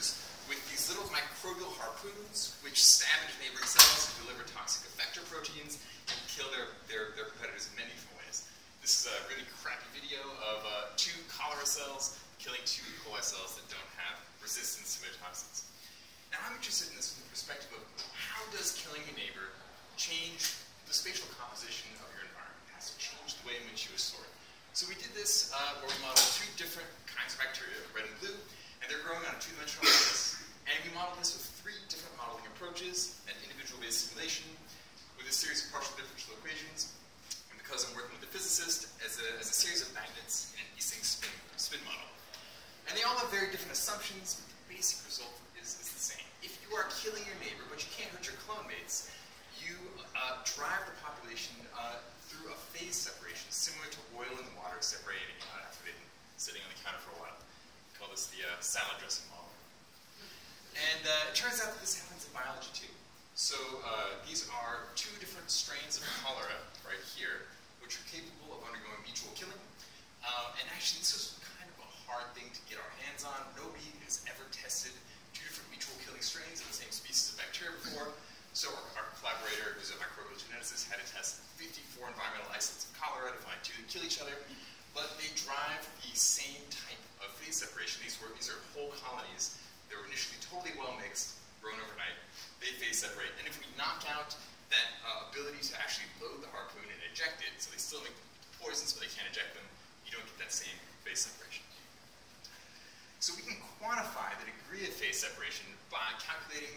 neighbors with these little microbial harpoons which stab into neighboring cells and deliver toxic effector proteins and kill their competitors in many different ways. This is a really crappy video of 2 cholera cells killing 2 E. coli cells that don't have resistance to their toxins. Now I'm interested in this from the perspective of how does killing a neighbor change the spatial composition of your environment? It has to change the way in which you assort. So we did this where we modeled 2 different kinds of bacteria, red and blue, and they're growing on a 2-dimensional basis. And we modeled this with 3 different modeling approaches, an individual-based simulation with a series of partial differential equations, and because I'm working with a physicist, as a series of magnets in an Ising spin model. And they all have very different assumptions, but the basic result is the same. If you are killing your neighbor, but you can't hurt your clone mates, you drive the population through a phase separation, similar to oil and water separating after they've been sitting on the counter for a while. We call this the salad dressing model. And it turns out that this happens in biology too. So these are 2 different strains of cholera right here, which are capable of undergoing mutual killing. And actually, this was kind of a hard thing to get our hands on. Nobody has ever tested 2 different mutual killing strains of the same species of bacteria before. So our collaborator, who's a microbial geneticist, had to test 54 environmental isolates of cholera to find 2 that kill each other. But they drive the same type of phase separation. These are whole colonies. They were initially totally well mixed, grown overnight. They phase separate. And if we knock out that ability to actually load the harpoon and eject it, so they still make poisons but they can't eject them, you don't get that same phase separation. So we can quantify the degree of phase separation by calculating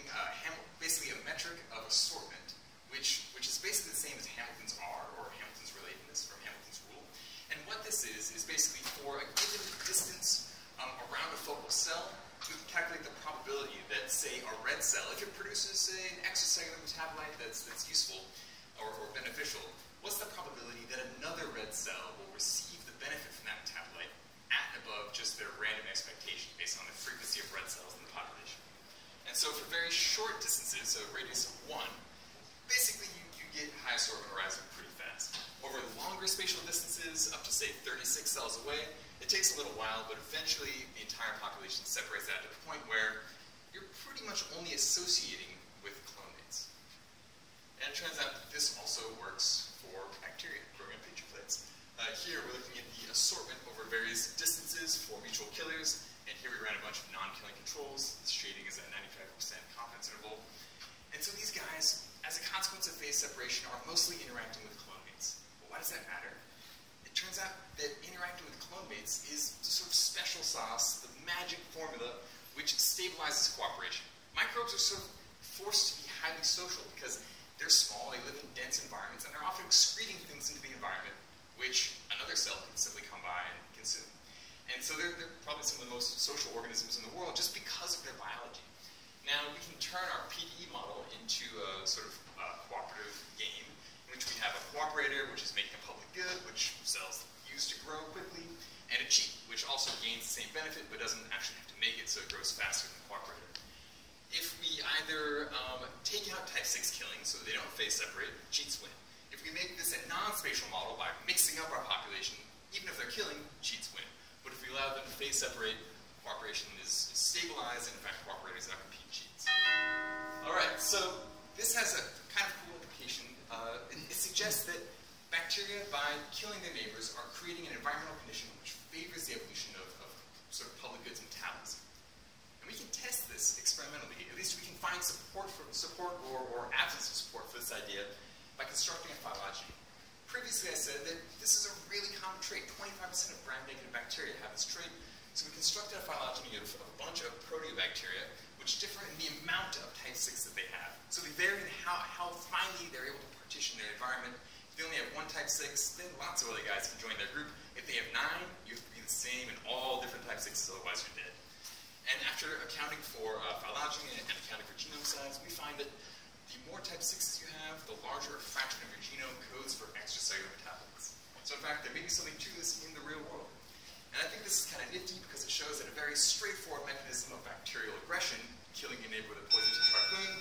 basically a metric of assortment, which is basically the same as Hamilton's R, or Hamilton's relatedness from Hamilton's rule. And what this is basically for a given distance around a focal cell, we can calculate the probability that, say, a red cell, if it produces, say, an extracellular metabolite that's useful or beneficial, what's the probability that another red cell will receive the benefit from that metabolite at and above just their random expectation based on the frequency of red cells in the population? And so for very short distances, so a radius of 1, basically you get high assortment horizon pretty fast. Over longer spatial distances, up to say 36 cells away, it takes a little while, but eventually the entire population separates out to the point where you're pretty much only associating with clone mates. And it turns out that this also works for bacteria growing on petri plates. Here we're looking at the assortment over various distances for mutual killers, and here we ran a bunch of non-killing controls. This shading is at 95% confidence interval. And so these guys, as a consequence of phase separation, are mostly interacting with clone mates. But why does that matter? It turns out that interacting with clone mates is the sort of special sauce, the magic formula, which stabilizes cooperation. Microbes are sort of forced to be highly social because they're small, they live in dense environments, and they're often excreting things into the environment which another cell can simply come by and consume. And so they're probably some of the most social organisms in the world just because of their biology. Now, we can turn our PDE model into a sort of cooperative game in which we have a cooperator, which is making a public good, which cells use to grow quickly, and a cheat, which also gains the same benefit but doesn't actually have to make it so it grows faster than the cooperator. If we either take out type 6 killing so that they don't phase separate, cheats win. If we make this a non-spatial model by mixing up our population, even if they're killing, cheats win. But if we allow them to phase separate, cooperation is stabilized, and in fact cooperators outcompete cheats. Alright, so this has a kind of cool implication. It suggests that bacteria, by killing their neighbors, are creating an environmental condition which favors the evolution of sort of public goods metabolism. And we can test this experimentally. At least we can find support or absence of support for this idea by constructing a phylogeny. Previously I said that this is a really common trait. 25% of gram-negative bacteria have this trait. So we constructed a phylogeny of a bunch of proteobacteria which differ in the amount of type 6 that they have. So they vary in how finely they're able to partition their environment. If they only have 1 type 6, then lots of other guys can join their group. If they have 9, you have to be the same in all different type 6s, otherwise you're dead. And after accounting for phylogeny and accounting for genome size, we find that the more type 6s you have, the larger a fraction of your genome codes for extracellular metabolites. So in fact, there may be something to this in the real world. And I think this is kind of nifty because it shows that a very straightforward mechanism of bacterial aggression, killing your neighbor with a poisonous harpoon,